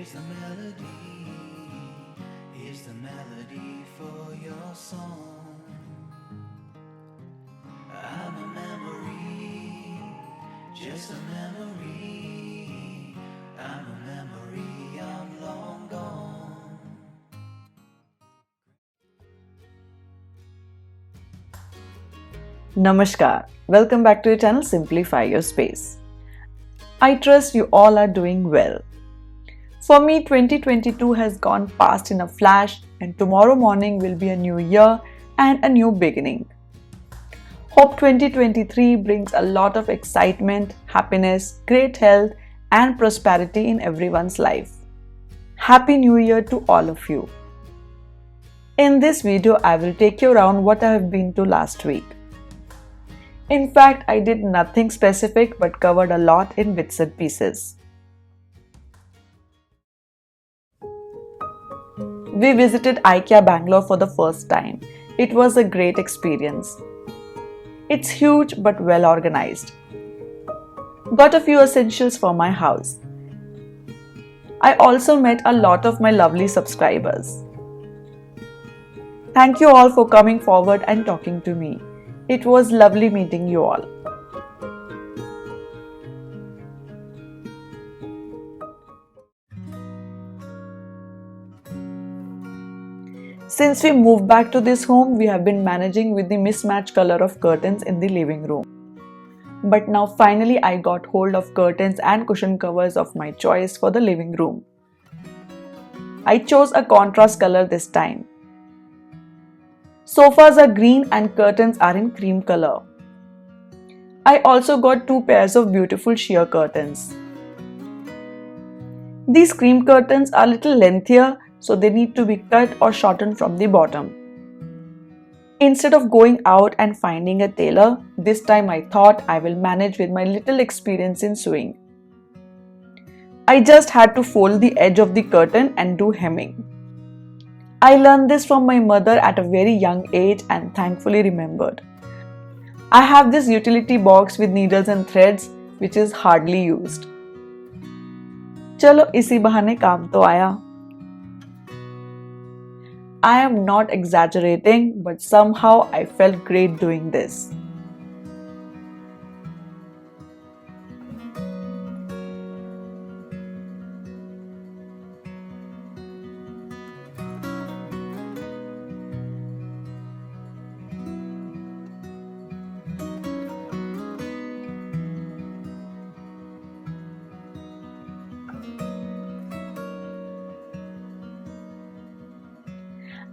Here's the melody, here's the melody for your song. I'm a memory, just a memory. I'm a memory, I'm long gone. Namaskar. Welcome back to your channel Simplify Your Space. I trust you all are doing well. For me, 2022 has gone past in a flash, and tomorrow morning will be a new year and a new beginning. Hope 2023 brings a lot of excitement, happiness, great health, and prosperity in everyone's life. Happy New Year to all of you. In this video, I will take you around what I have been to last week. In fact, I did nothing specific but covered a lot in bits and pieces. We visited IKEA Bangalore for the first time. It was a great experience. It's huge but well organized. Got a few essentials for my house. I also met a lot of my lovely subscribers. Thank you all for coming forward and talking to me. It was lovely meeting you all. Since we moved back to this home, we have been managing with the mismatched color of curtains in the living room. But now finally I got hold of curtains and cushion covers of my choice for the living room. I chose a contrast color this time. Sofas are green and curtains are in cream color. I also got 2 pairs of beautiful sheer curtains. These cream curtains are a little lengthier, so they need to be cut or shortened from the bottom. Instead of going out and finding a tailor, this time I thought I will manage with my little experience in sewing. I just had to fold the edge of the curtain and do hemming. I learned this from my mother at a very young age and thankfully remembered. I have this utility box with needles and threads which is hardly used. चलो इसी बहाने काम तो आया. I am not exaggerating, but somehow I felt great doing this.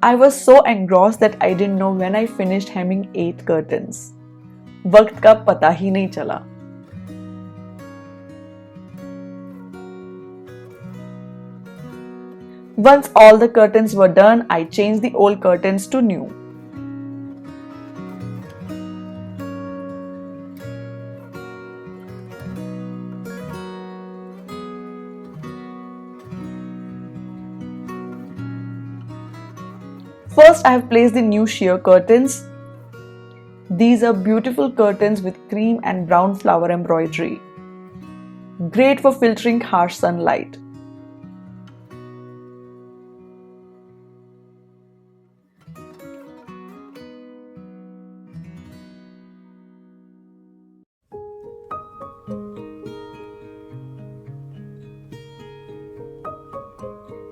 I was so engrossed that I didn't know when I finished hemming 8 curtains. वक्त का पता ही नहीं चला. Once all the curtains were done, I changed the old curtains to new. First, I have placed the new sheer curtains. These are beautiful curtains with cream and brown flower embroidery. Great for filtering harsh sunlight.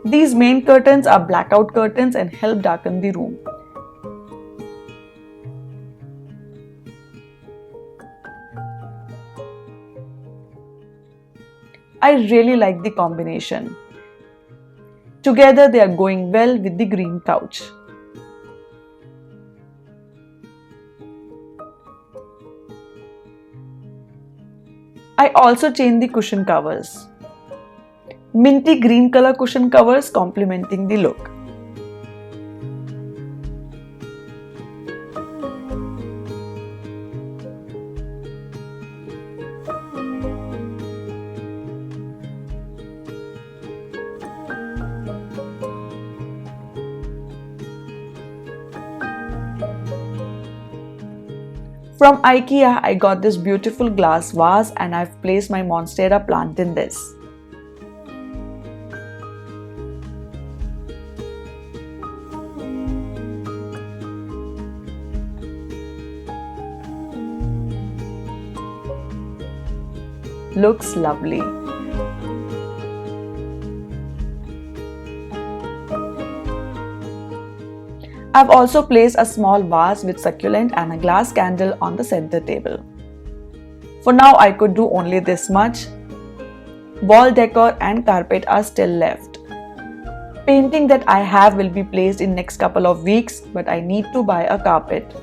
These main curtains are blackout curtains and help darken the room. I really like the combination. Together they are going well with the green couch. I also changed the cushion covers. Minty green color cushion covers complementing the look. From IKEA, I got this beautiful glass vase and I've placed my Monstera plant in this. Looks lovely. I've also placed a small vase with succulent and a glass candle on the center table. For now, I could do only this much. Wall decor and carpet are still left. Painting that I have will be placed in next couple of weeks, but I need to buy a carpet.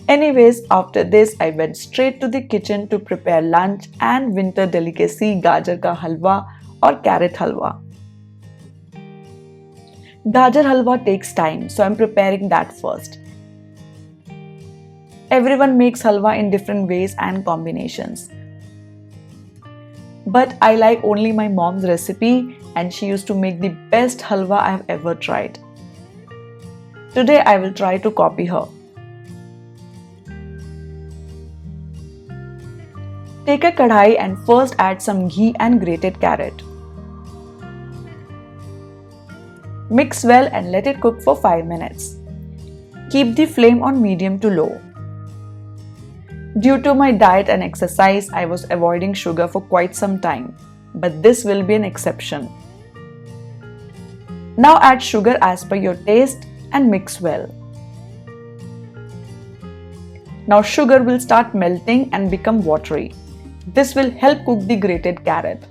Anyways, after this, I went straight to the kitchen to prepare lunch and winter delicacy gajar ka halwa or carrot halwa. Gajar halwa takes time, so I'm preparing that first. Everyone makes halwa in different ways and combinations. But I like only my mom's recipe, and she used to make the best halwa I have ever tried. Today I will try to copy her. Take a kadhai and first add some ghee and grated carrot. Mix well and let it cook for 5 minutes. Keep the flame on medium to low. Due to my diet and exercise, I was avoiding sugar for quite some time, but this will be an exception. Now add sugar as per your taste and mix well. Now sugar will start melting and become watery. This will help cook the grated carrot.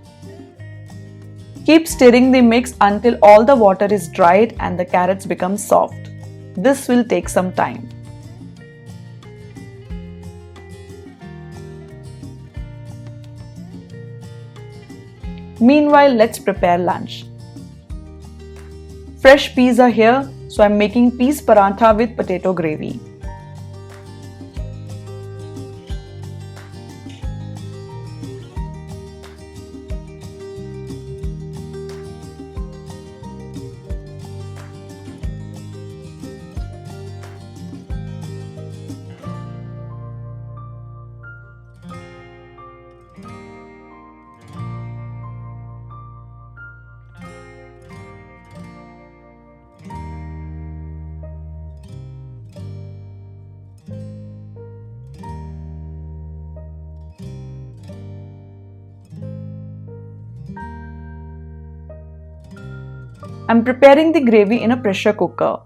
Keep stirring the mix until all the water is dried and the carrots become soft. This will take some time. Meanwhile, let's prepare lunch. Fresh peas are here, so I'm making peas paratha with potato gravy. I'm preparing the gravy in a pressure cooker.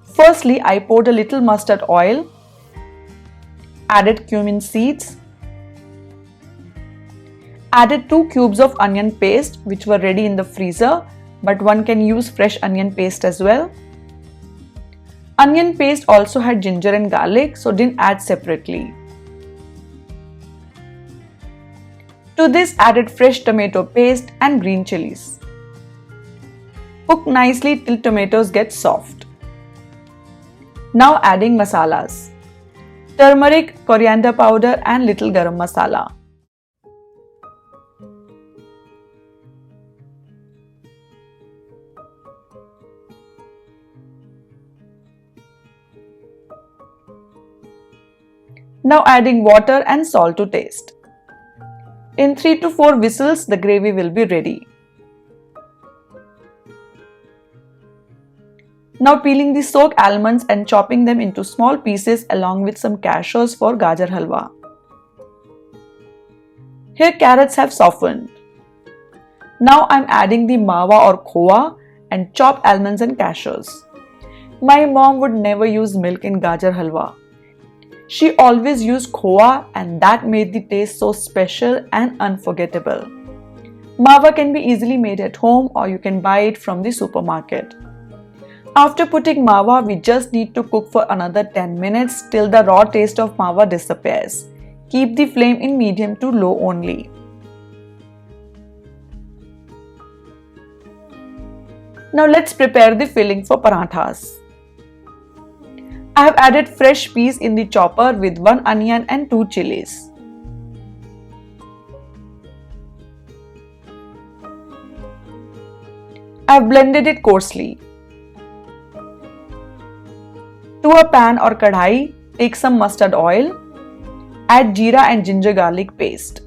Firstly, I poured a little mustard oil, added cumin seeds, added 2 cubes of onion paste which were ready in the freezer, but one can use fresh onion paste as well. Onion paste also had ginger and garlic, so didn't add separately. To this added fresh tomato paste and green chilies. Cook nicely till tomatoes get soft. Now adding masalas. Turmeric, coriander powder and little garam masala. Now adding water and salt to taste. In 3 to 4 whistles, the gravy will be ready. Now peeling the soaked almonds and chopping them into small pieces along with some cashews for gajar halwa. Here carrots have softened. Now I am adding the mawa or khoa and chopped almonds and cashews. My mom would never use milk in gajar halwa. She always used khoa, and that made the taste so special and unforgettable. Mawa can be easily made at home or you can buy it from the supermarket. After putting mawa, we just need to cook for another 10 minutes till the raw taste of mawa disappears. Keep the flame in medium to low only. Now let's prepare the filling for parathas. I have added fresh peas in the chopper with 1 onion and 2 chilies. I have blended it coarsely. To a pan or kadhai, take some mustard oil. Add jeera and ginger garlic paste.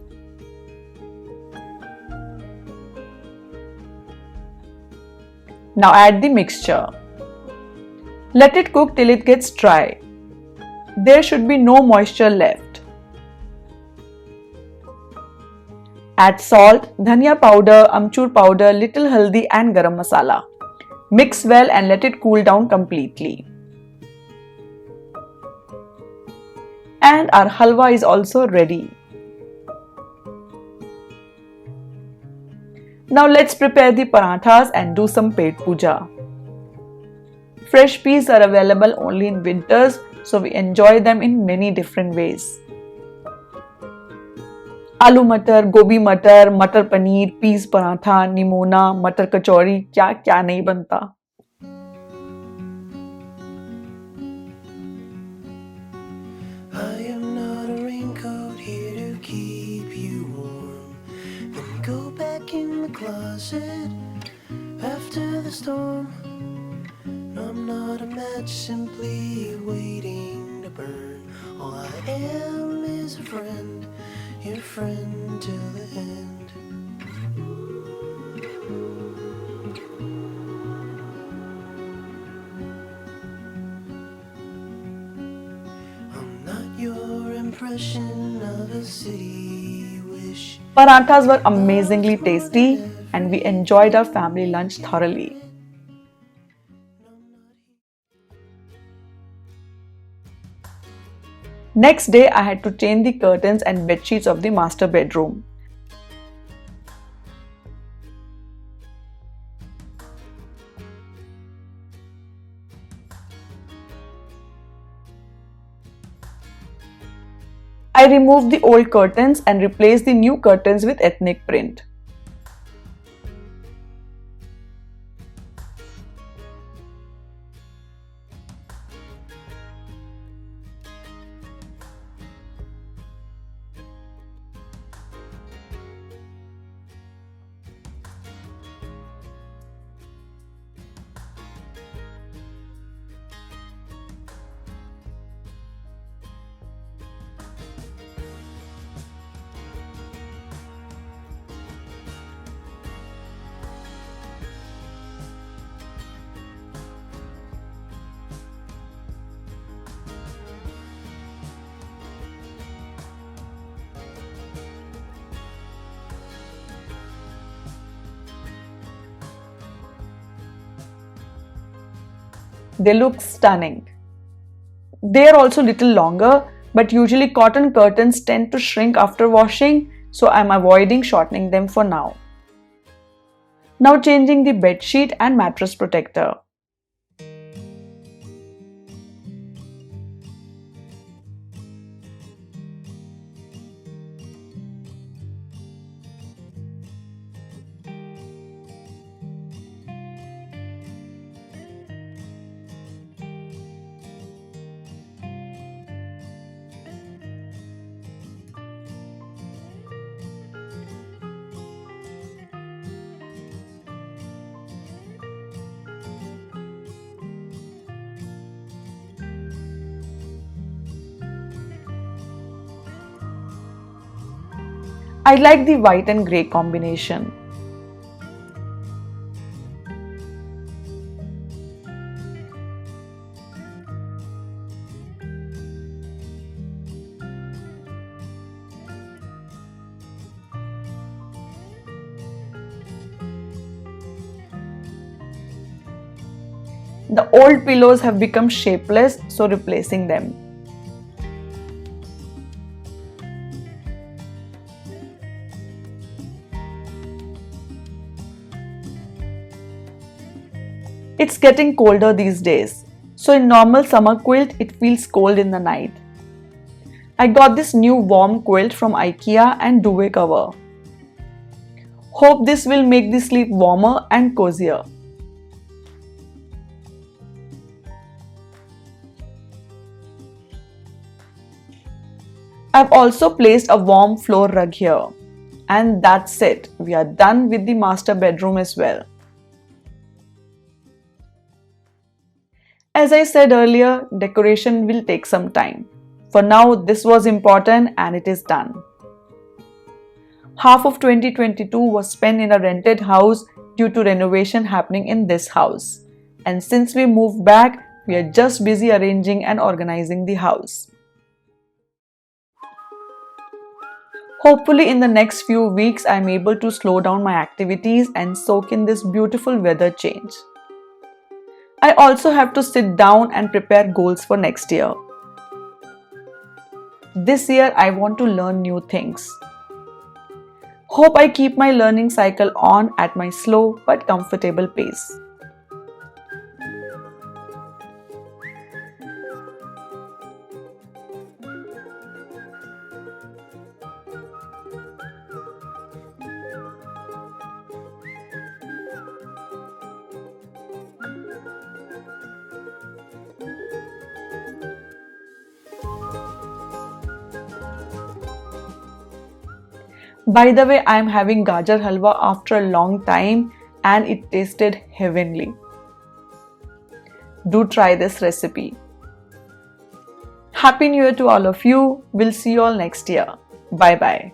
Now add the mixture. Let it cook till it gets dry. There should be no moisture left. Add salt, dhania powder, amchur powder, little haldi and garam masala. Mix well and let it cool down completely. And our halwa is also ready. Now let's prepare the parathas and do some pet puja. Fresh peas are available only in winters, so we enjoy them in many different ways. Aloo matar, gobi matar, matar paneer, peas paratha, nimona, matar kachori, क्या नहीं बनता. I am not a raincoat here to keep you warm. Let me go back in the closet after the storm. No, I'm not a match simply waiting to burn. All I am is a friend, your friend till the end. I'm not your impression of a city wish. Parathas were amazingly tasty and we enjoyed our family lunch thoroughly. Next day, I had to change the curtains and bed sheets of the master bedroom. I removed the old curtains and replaced the new curtains with ethnic print. They look stunning. They are also little longer, but usually cotton curtains tend to shrink after washing, so I am avoiding shortening them for now. Now changing the bed sheet and mattress protector. I like the white and grey combination. The old pillows have become shapeless, so replacing them. It's getting colder these days, so in normal summer quilt it feels cold in the night. I got this new warm quilt from IKEA and duvet cover. Hope this will make the sleep warmer and cozier. I've also placed a warm floor rug here. And that's it. We are done with the master bedroom as well. As I said earlier, decoration will take some time. For now, this was important and it is done. Half of 2022 was spent in a rented house due to renovation happening in this house. And since we moved back, we are just busy arranging and organizing the house. Hopefully in the next few weeks I am able to slow down my activities and soak in this beautiful weather change. I also have to sit down and prepare goals for next year. This year I want to learn new things. Hope I keep my learning cycle on at my slow but comfortable pace. By the way, I am having gajar halwa after a long time and it tasted heavenly. Do try this recipe. Happy New Year to all of you. We'll see you all next year. Bye bye.